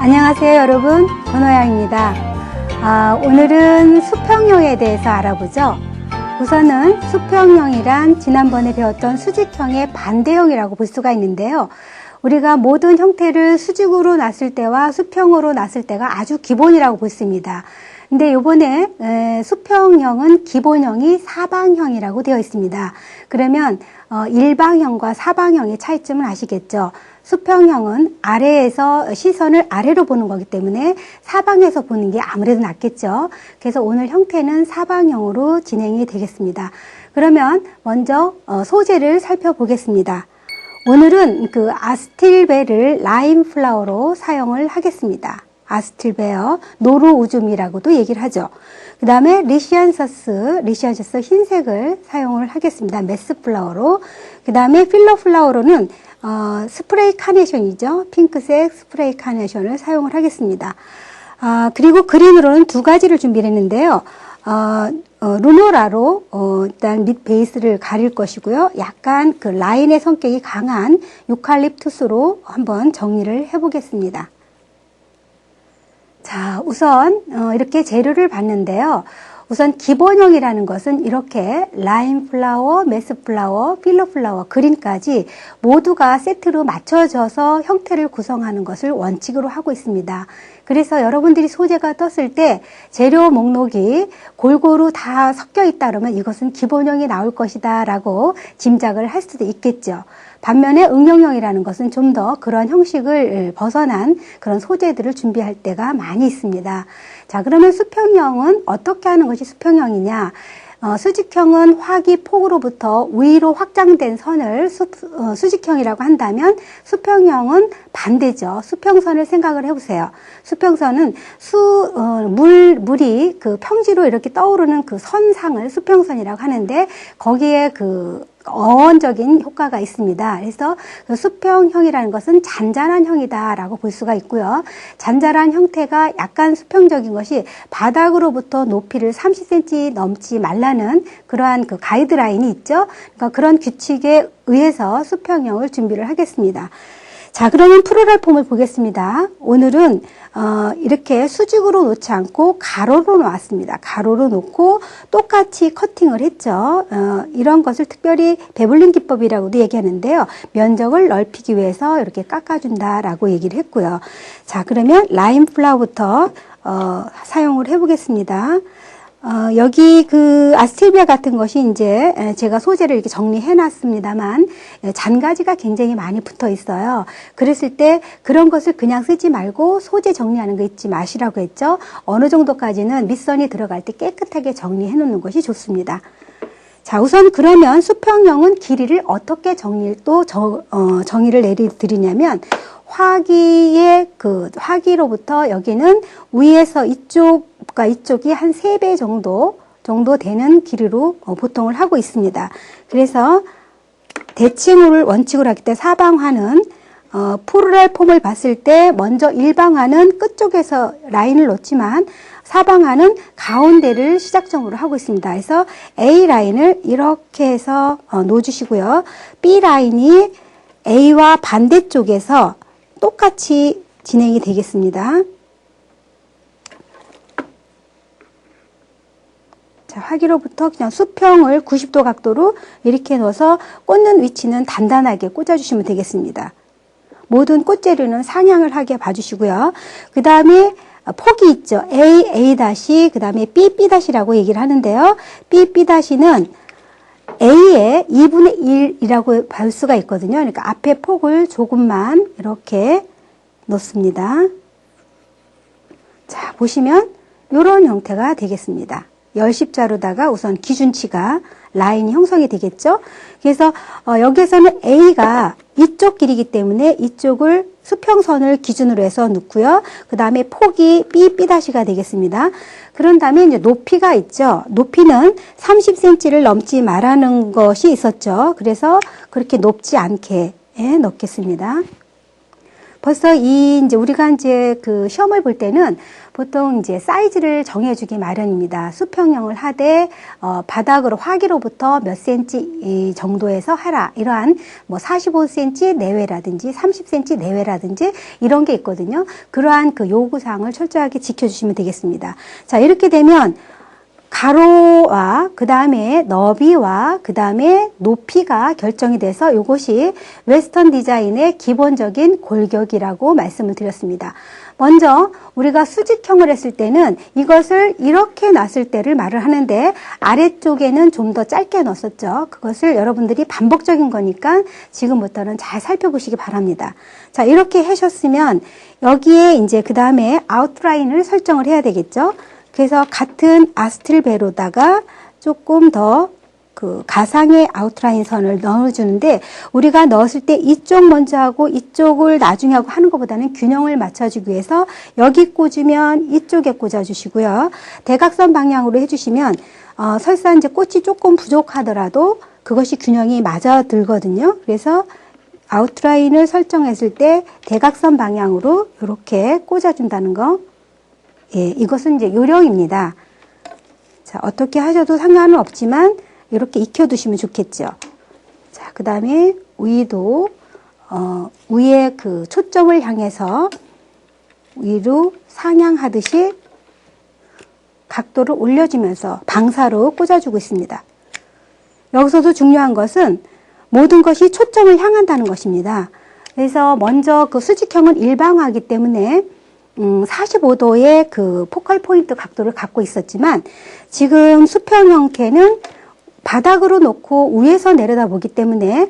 안녕하세요 여러분, 권호양입니다. 오늘은 수평형에 대해서 알아보죠. 우선은 수평형이란 지난번에 배웠던 수직형의 반대형이라고 볼 수가 있는데요. 우리가 모든 형태를 수직으로 놨을 때와 수평으로 놨을 때가 아주 기본이라고 볼 수 있습니다. 근데 요번에 수평형은 기본형이 사방형이라고 되어 있습니다. 그러면 일방형과 사방형의 차이점을 아시겠죠? 수평형은 아래에서 시선을 아래로 보는 거기 때문에 사방에서 보는 게 아무래도 낫겠죠. 그래서 오늘 형태는 사방형으로 진행이 되겠습니다. 그러면 먼저 소재를 살펴보겠습니다. 오늘은 그 아스틸베를 라임 플라워로 사용을 하겠습니다. 아스틸베어, 노루우줌이라고도 얘기를 하죠. 그 다음에 리시안서스 흰색을 사용을 하겠습니다. 메스 플라워로. 그 다음에 필러 플라워로는 스프레이 카네이션이죠. 핑크색 스프레이 카네이션을 사용을 하겠습니다. 그리고 그린으로는 두 가지를 준비를 했는데요. 루노라로 일단 밑 베이스를 가릴 것이고요. 약간 그 라인의 성격이 강한 유칼립투스로 한번 정리를 해보겠습니다. 자, 우선 이렇게 재료를 봤는데요. 우선 기본형이라는 것은 이렇게 라임 플라워, 메스 플라워, 필러 플라워, 그린까지 모두가 세트로 맞춰져서 형태를 구성하는 것을 원칙으로 하고 있습니다. 그래서 여러분들이 소재가 떴을 때 재료 목록이 골고루 다 섞여 있다 그러면 이것은 기본형이 나올 것이다 라고 짐작을 할 수도 있겠죠. 반면에 응용형이라는 것은 좀 더 그런 형식을 벗어난 그런 소재들을 준비할 때가 많이 있습니다. 자, 그러면 수평형은 어떻게 하는 것이 수평형이냐? 수직형은 화기 폭으로부터 위로 확장된 선을 수직형이라고 한다면 수평형은 반대죠. 수평선을 생각을 해보세요. 수평선은 물이 그 평지로 이렇게 떠오르는 그 선상을 수평선이라고 하는데 거기에 그 어원적인 효과가 있습니다. 그래서 그 수평형이라는 것은 잔잔한 형이다라고 볼 수가 있고요. 잔잔한 형태가 약간 수평적인 것이 바닥으로부터 높이를 30cm 넘지 말라는 그러한 그 가이드라인이 있죠. 그러니까 그런 규칙에 의해서 수평형을 준비를 하겠습니다. 자, 그러면 프로랄 폼을 보겠습니다. 오늘은 이렇게 수직으로 놓지 않고 가로로 놓았습니다. 가로로 놓고 똑같이 커팅을 했죠. 이런 것을 특별히 베블링 기법이라고도 얘기하는데요. 면적을 넓히기 위해서 이렇게 깎아준다라고 얘기를 했고요. 자, 그러면 라임 플라워부터 사용을 해보겠습니다. 여기 그 아스틸베어 같은 것이 이제 제가 소재를 이렇게 정리해 놨습니다만 잔가지가 굉장히 많이 붙어 있어요. 그랬을 때 그런 것을 그냥 쓰지 말고 소재 정리하는 거 잊지 마시라고 했죠. 어느 정도까지는 밑선이 들어갈 때 깨끗하게 정리해 놓는 것이 좋습니다. 자, 우선 그러면 수평형은 길이를 어떻게 정의를 내리드리냐면 화기의 그 화기로부터 여기는 위에서 이쪽과 이쪽이 한 3배 정도 되는 길이로 보통을 하고 있습니다. 그래서 대칭을 원칙으로 하기 때문에 사방화는 프로랄 폼을 봤을 때 먼저 일방화는 끝쪽에서 라인을 놓지만 사방화는 가운데를 시작점으로 하고 있습니다. 그래서 A 라인을 이렇게 해서 놓아주시고요. B 라인이 A와 반대쪽에서 똑같이 진행이 되겠습니다. 자, 화기로부터 그냥 수평을 90도 각도로 이렇게 넣어서 꽂는 위치는 단단하게 꽂아주시면 되겠습니다. 모든 꽃재료는 상향을 하게 봐주시고요. 그 다음에 폭이 있죠. A, A', 그 다음에 B, B'라고 얘기를 하는데요. B, B'는 A의 2분의 1이라고 볼 수가 있거든요. 그러니까 앞에 폭을 조금만 이렇게 놓습니다. 자, 보시면 이런 형태가 되겠습니다. 열십자로다가 우선 기준치가 라인이 형성이 되겠죠. 그래서 여기에서는 A가 이쪽 길이기 때문에 이쪽을 수평선을 기준으로 해서 놓고요. 그 다음에 폭이 B, B'가 되겠습니다. 그런 다음에 이제 높이가 있죠. 높이는 30cm를 넘지 말라는 것이 있었죠. 그래서 그렇게 높지 않게 넣겠습니다. 벌써 이제 우리가 이제 그 시험을 볼 때는 보통 이제 사이즈를 정해주기 마련입니다. 수평형을 하되 바닥으로 화기로부터 몇 cm 정도에서 하라. 이러한 뭐 45cm 내외라든지 30cm 내외라든지 이런 게 있거든요. 그러한 그 요구사항을 철저하게 지켜주시면 되겠습니다. 자, 이렇게 되면 가로와 그 다음에 너비와 그 다음에 높이가 결정이 돼서 이것이 웨스턴 디자인의 기본적인 골격이라고 말씀을 드렸습니다. 먼저 우리가 수직형을 했을 때는 이것을 이렇게 놨을 때를 말을 하는데 아래쪽에는 좀 더 짧게 넣었었죠. 그것을 여러분들이 반복적인 거니까 지금부터는 잘 살펴보시기 바랍니다. 자, 이렇게 하셨으면 여기에 이제 그 다음에 아웃라인을 설정을 해야 되겠죠. 그래서 같은 아스틸베로다가 조금 더 그 가상의 아웃라인 선을 넣어주는데 우리가 넣었을 때 이쪽 먼저 하고 이쪽을 나중에 하고 하는 것보다는 균형을 맞춰주기 위해서 여기 꽂으면 이쪽에 꽂아주시고요. 대각선 방향으로 해주시면 설사 이제 꽃이 조금 부족하더라도 그것이 균형이 맞아 들거든요. 그래서 아웃라인을 설정했을 때 대각선 방향으로 이렇게 꽂아준다는 거. 예, 이것은 이제 요령입니다. 자, 어떻게 하셔도 상관은 없지만 이렇게 익혀두시면 좋겠죠. 자, 그 다음에 위도 위에 그 초점을 향해서 위로 상향하듯이 각도를 올려주면서 방사로 꽂아주고 있습니다. 여기서도 중요한 것은 모든 것이 초점을 향한다는 것입니다. 그래서 먼저 그 수직형은 일방화이기 때문에 45도의 그 포컬 포인트 각도를 갖고 있었지만 지금 수평 형태는 바닥으로 놓고 위에서 내려다보기 때문에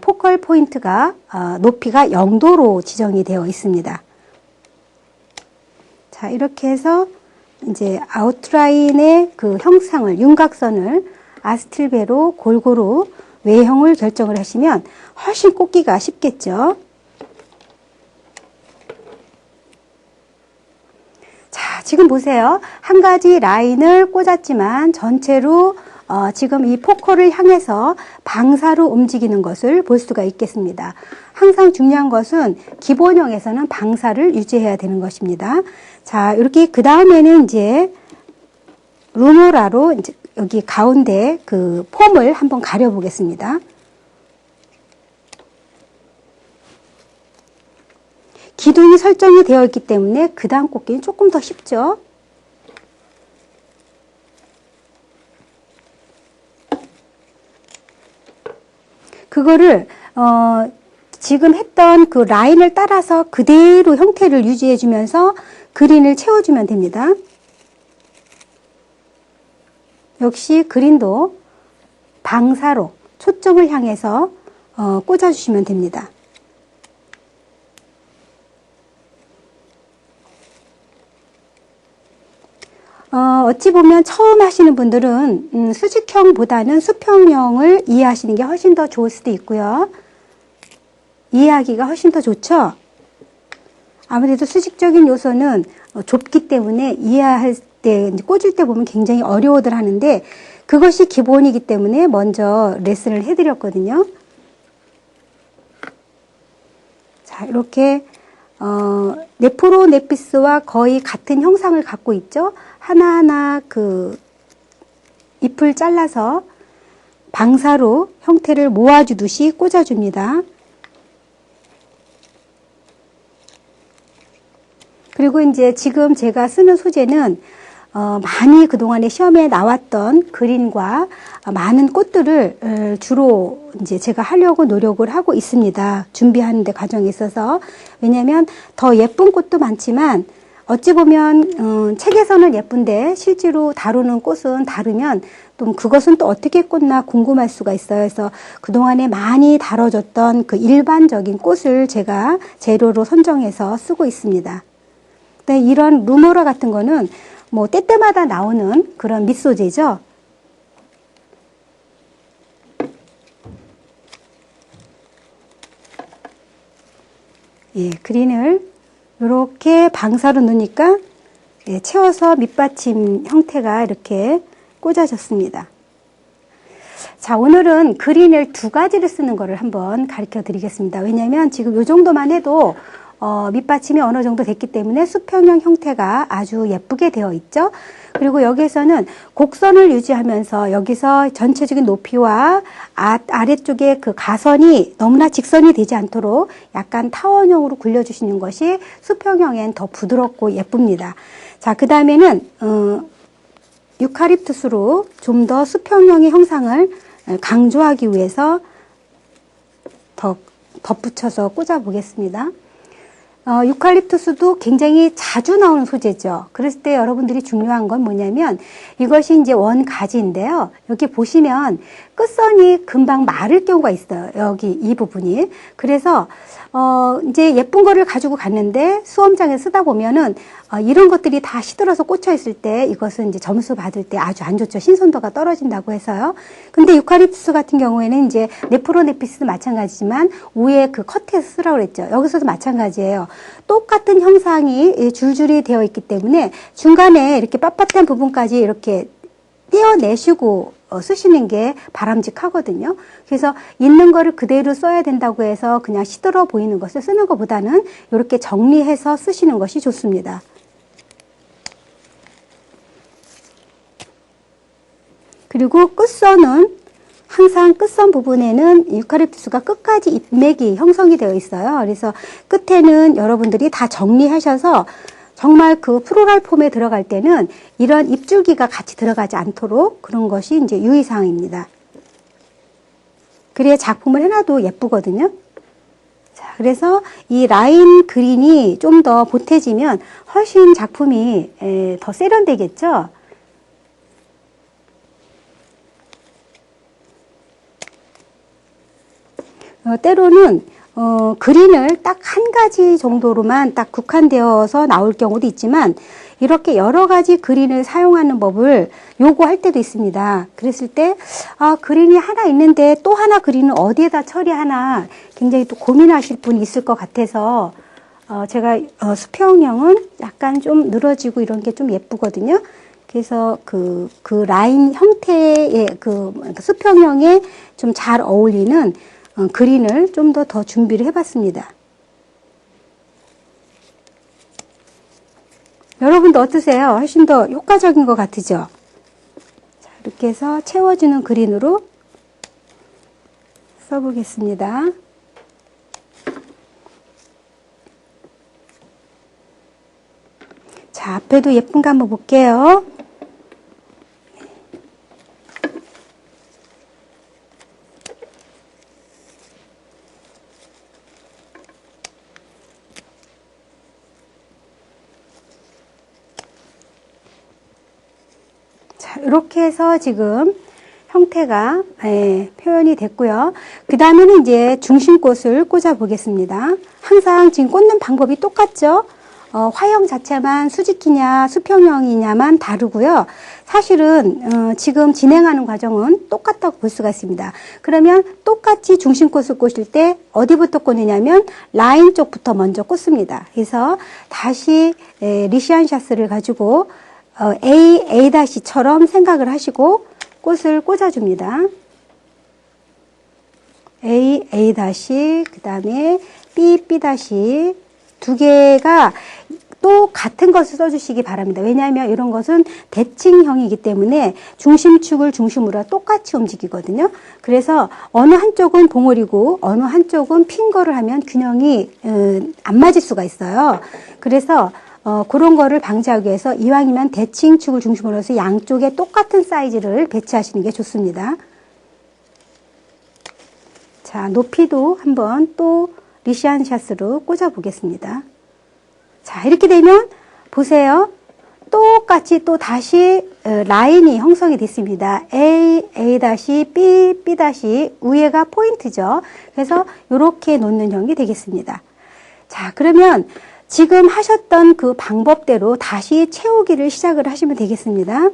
포컬 포인트가 높이가 0도로 지정이 되어 있습니다. 자, 이렇게 해서 이제 아웃라인의 그 형상을 윤곽선을 아스틸베로 골고루 외형을 결정을 하시면 훨씬 꽂기가 쉽겠죠. 자, 지금 보세요. 한 가지 라인을 꽂았지만 전체로 지금 이 포컬을 향해서 방사로 움직이는 것을 볼 수가 있겠습니다. 항상 중요한 것은 기본형에서는 방사를 유지해야 되는 것입니다. 자, 이렇게 그 다음에는 이제 루모라로 이제 여기 가운데 그 폼을 한번 가려보겠습니다. 기둥이 설정이 되어 있기 때문에 그 다음 꽂기는 조금 더 쉽죠. 그거를 지금 했던 그 라인을 따라서 그대로 형태를 유지해 주면서 그린을 채워주면 됩니다. 역시 그린도 방사로 초점을 향해서 꽂아주시면 됩니다. 어찌 보면 처음 하시는 분들은 수직형보다는 수평형을 이해하시는 게 훨씬 더 좋을 수도 있고요. 이해하기가 훨씬 더 좋죠. 아무래도 수직적인 요소는 좁기 때문에 이해할 때, 꽂을 때 보면 굉장히 어려워들 하는데 그것이 기본이기 때문에 먼저 레슨을 해드렸거든요. 자, 이렇게 네프로네피스와 거의 같은 형상을 갖고 있죠. 하나하나 그 잎을 잘라서 방사로 형태를 모아주듯이 꽂아줍니다. 그리고 이제 지금 제가 쓰는 소재는 많이 그동안에 시험에 나왔던 그린과 많은 꽃들을 주로 이제 제가 하려고 노력을 하고 있습니다. 준비하는 데 과정에 있어서. 왜냐하면 더 예쁜 꽃도 많지만 어찌 보면 책에서는 예쁜데 실제로 다루는 꽃은 다르면 또 그것은 또 어떻게 꽂나 궁금할 수가 있어요. 그래서 그동안에 많이 다뤄졌던 그 일반적인 꽃을 제가 재료로 선정해서 쓰고 있습니다. 근데 이런 루모라 같은 거는 뭐 때때마다 나오는 그런 밑소재죠. 예, 그린을 이렇게 방사로 넣으니까 예, 채워서 밑받침 형태가 이렇게 꽂아졌습니다. 자, 오늘은 그린을 두 가지를 쓰는 거를 한번 가르쳐 드리겠습니다. 왜냐하면 지금 이 정도만 해도 밑받침이 어느 정도 됐기 때문에 수평형 형태가 아주 예쁘게 되어 있죠. 그리고 여기에서는 곡선을 유지하면서 여기서 전체적인 높이와 아래쪽에 그 가선이 너무나 직선이 되지 않도록 약간 타원형으로 굴려주시는 것이 수평형엔 더 부드럽고 예쁩니다. 자, 그 다음에는 유칼립투스로 좀 더 수평형의 형상을 강조하기 위해서 더 덧붙여서 꽂아 보겠습니다. 유칼립투스도 굉장히 자주 나오는 소재죠. 그랬을 때 여러분들이 중요한 건 뭐냐면 이것이 이제 원가지인데요. 여기 보시면 끝선이 금방 마를 경우가 있어요. 여기 이 부분이. 그래서 이제 예쁜 거를 가지고 갔는데 수험장에 쓰다 보면은 이런 것들이 다 시들어서 꽂혀 있을 때 이것은 이제 점수 받을 때 아주 안 좋죠. 신선도가 떨어진다고 해서요. 근데 유칼립투스 같은 경우에는 이제 네프로네피스도 마찬가지지만 위에 그 커트에서 쓰라고 그랬죠. 여기서도 마찬가지예요. 똑같은 형상이 줄줄이 되어 있기 때문에 중간에 이렇게 빳빳한 부분까지 이렇게 떼어내시고 쓰시는 게 바람직하거든요. 그래서 있는 거를 그대로 써야 된다고 해서 그냥 시들어 보이는 것을 쓰는 것보다는 이렇게 정리해서 쓰시는 것이 좋습니다. 그리고 끝선은 항상 끝선 부분에는 유칼립투스가 끝까지 잎맥이 형성이 되어 있어요. 그래서 끝에는 여러분들이 다 정리하셔서 정말 그 플로랄 폼에 들어갈 때는 이런 잎줄기가 같이 들어가지 않도록 그런 것이 이제 유의사항입니다. 그래야 작품을 해놔도 예쁘거든요. 자, 그래서 이 라인 그린이 좀 더 보태지면 훨씬 작품이 더 세련되겠죠. 때로는 그린을 딱 한 가지 정도로만 딱 국한되어서 나올 경우도 있지만 이렇게 여러 가지 그린을 사용하는 법을 요구할 때도 있습니다. 그랬을 때 그린이 하나 있는데 또 하나 그린은 어디에다 처리하나 굉장히 또 고민하실 분이 있을 것 같아서 제가 수평형은 약간 좀 늘어지고 이런 게 좀 예쁘거든요. 그래서 그 라인 형태의 그 수평형에 좀 잘 어울리는 그린을 좀 더 준비를 해봤습니다. 여러분도 어떠세요? 훨씬 더 효과적인 것 같으죠? 자, 이렇게 해서 채워주는 그린으로 써보겠습니다. 자, 앞에도 예쁜 거 한번 볼게요. 이렇게 해서 지금 형태가 표현이 됐고요. 그 다음에는 이제 중심꽃을 꽂아 보겠습니다. 항상 지금 꽂는 방법이 똑같죠. 화형 자체만 수직이냐 수평형이냐만 다르고요. 사실은 지금 진행하는 과정은 똑같다고 볼 수가 있습니다. 그러면 똑같이 중심꽃을 꽂을 때 어디부터 꽂느냐면 라인 쪽부터 먼저 꽂습니다. 그래서 다시 리시안 샤스를 가지고 A-처럼 생각을 하시고 꽃을 꽂아줍니다. A, A-, 그 다음에 B, B- 두 개가 또 같은 것을 써주시기 바랍니다. 왜냐하면 이런 것은 대칭형이기 때문에 중심축을 중심으로 똑같이 움직이거든요. 그래서 어느 한쪽은 봉우리고 어느 한쪽은 핀 거를 하면 균형이 안 맞을 수가 있어요. 그래서 그런 거를 방지하기 위해서 이왕이면 대칭축을 중심으로 해서 양쪽에 똑같은 사이즈를 배치하시는 게 좋습니다. 자, 높이도 한번 또 리시안 샷으로 꽂아 보겠습니다. 자, 이렇게 되면 보세요. 똑같이 또 다시 라인이 형성이 됐습니다. A, A-, B, B- 위에가 포인트죠. 그래서 이렇게 놓는 형이 되겠습니다. 자, 그러면 지금 하셨던 그 방법대로 다시 채우기를 시작을 하시면 되겠습니다.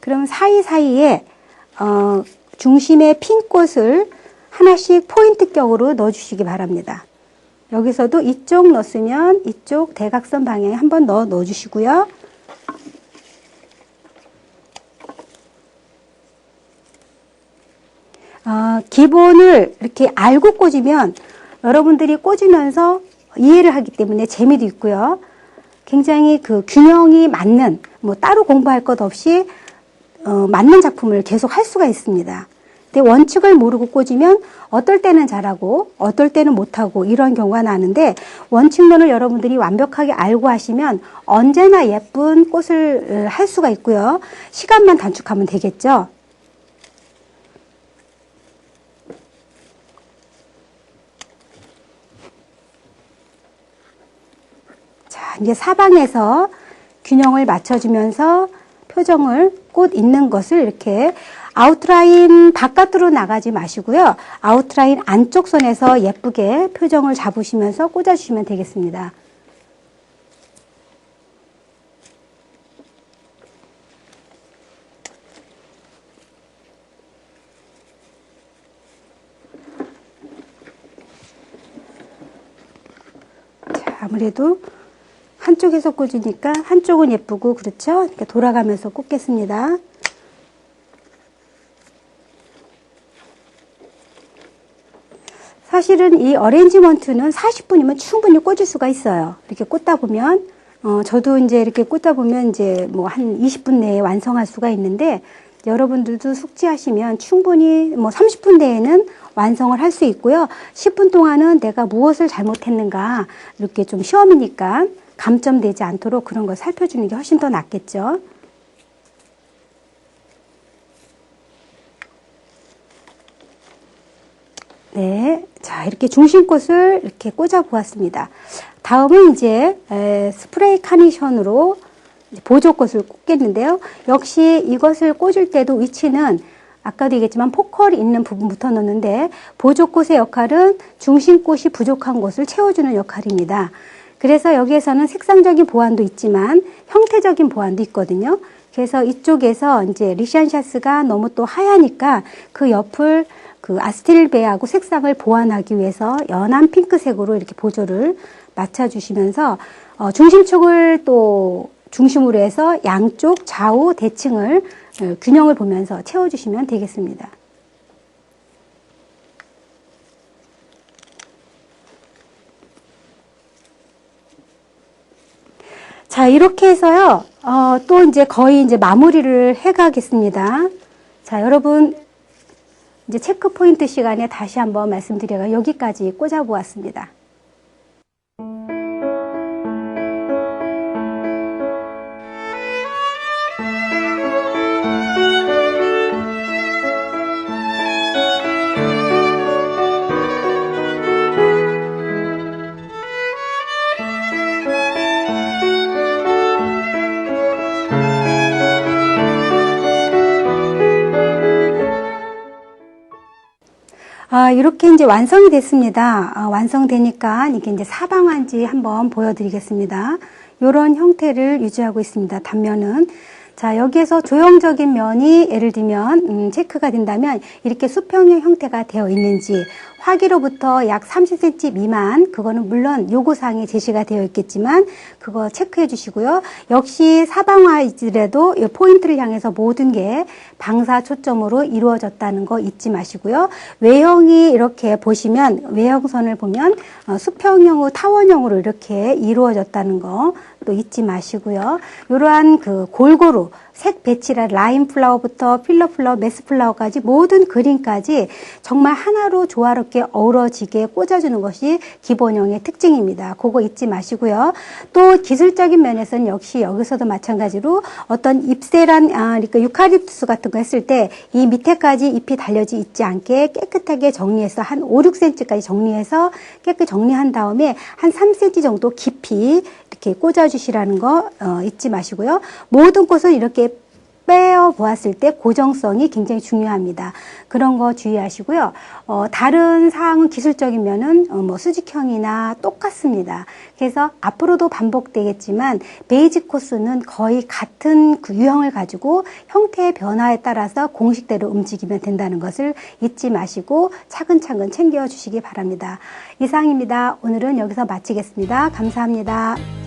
그럼 사이사이에 중심에 핀 꽃을 하나씩 포인트격으로 넣어주시기 바랍니다. 여기서도 이쪽 넣었으면 이쪽 대각선 방향에 한번 넣어주시고요. 기본을 이렇게 알고 꽂으면 여러분들이 꽂으면서 이해를 하기 때문에 재미도 있고요. 굉장히 그 균형이 맞는, 뭐 따로 공부할 것 없이 맞는 작품을 계속 할 수가 있습니다. 근데 원칙을 모르고 꽂으면 어떨 때는 잘하고 어떨 때는 못하고 이런 경우가 나는데, 원칙론을 여러분들이 완벽하게 알고 하시면 언제나 예쁜 꽃을 할 수가 있고요. 시간만 단축하면 되겠죠. 자, 이제 사방에서 균형을 맞춰주면서 표정을 꽃 있는 것을 이렇게 아웃라인 바깥으로 나가지 마시고요. 아웃라인 안쪽 선에서 예쁘게 표정을 잡으시면서 꽂아주시면 되겠습니다. 자, 아무래도 한쪽에서 꽂으니까 한쪽은 예쁘고, 그렇죠? 이렇게 돌아가면서 꽂겠습니다. 사실은 이 어레인지먼트는 40분이면 충분히 꽂을 수가 있어요. 이렇게 꽂다 보면, 저도 이제 이렇게 꽂다 보면 이제 뭐 한 20분 내에 완성할 수가 있는데, 여러분들도 숙지하시면 충분히 뭐 30분 내에는 완성을 할 수 있고요. 10분 동안은 내가 무엇을 잘못했는가, 이렇게 좀 시험이니까 감점되지 않도록 그런 걸 살펴주는 게 훨씬 더 낫겠죠. 네, 자, 이렇게 중심꽃을 이렇게 꽂아 보았습니다. 다음은 이제 스프레이 카네이션으로 보조꽃을 꽂겠는데요. 역시 이것을 꽂을 때도 위치는 아까도 얘기했지만 포컬이 있는 부분부터 넣는데, 보조꽃의 역할은 중심꽃이 부족한 곳을 채워주는 역할입니다. 그래서 여기에서는 색상적인 보완도 있지만 형태적인 보완도 있거든요. 그래서 이쪽에서 이제 리샨샤스가 너무 또 하얘니까 그 옆을 그 아스틸베하고 색상을 보완하기 위해서 연한 핑크색으로 이렇게 보조를 맞춰주시면서 중심축을 또 중심으로 해서 양쪽 좌우 대칭을 균형을 보면서 채워주시면 되겠습니다. 자, 이렇게 해서요, 또 이제 거의 이제 마무리를 해 가겠습니다. 자, 여러분, 이제 체크 포인트 시간에 다시 한번 말씀드려가 여기까지 꽂아 보았습니다. 이렇게 이제 완성이 됐습니다. 완성되니까 이게 이제 사방한지 한번 보여드리겠습니다. 이런 형태를 유지하고 있습니다. 단면은. 자, 여기에서 조형적인 면이 예를 들면 체크가 된다면 이렇게 수평형 형태가 되어 있는지, 화기로부터 약 30cm 미만, 그거는 물론 요구사항에 제시가 되어 있겠지만 그거 체크해 주시고요. 역시 사방화이지라도 이 포인트를 향해서 모든 게 방사 초점으로 이루어졌다는 거 잊지 마시고요. 외형이 이렇게 보시면, 외형선을 보면 수평형으로 타원형으로 이렇게 이루어졌다는 거 또 잊지 마시고요. 이러한 그 골고루 색 배치라 라인 플라워부터 필러 플라워, 메스 플라워까지 모든 그림까지 정말 하나로 조화롭게 어우러지게 꽂아주는 것이 기본형의 특징입니다. 그거 잊지 마시고요. 또 기술적인 면에서는 역시 여기서도 마찬가지로 어떤 잎새란, 그러니까 유칼립투스 같은 거 했을 때 이 밑에까지 잎이 달려지 있지 않게 깨끗하게 정리해서 한 5, 6cm까지 정리해서 깨끗이 정리한 다음에 한 3cm 정도 깊이 이렇게 꽂아주시라는 거 잊지 마시고요. 모든 꽃은 이렇게 빼어 보았을 때 고정성이 굉장히 중요합니다. 그런 거 주의하시고요. 다른 사항은 기술적인 면은 뭐 수직형이나 똑같습니다. 그래서 앞으로도 반복되겠지만 베이직 코스는 거의 같은 그 유형을 가지고 형태의 변화에 따라서 공식대로 움직이면 된다는 것을 잊지 마시고 차근차근 챙겨주시기 바랍니다. 이상입니다. 오늘은 여기서 마치겠습니다. 감사합니다.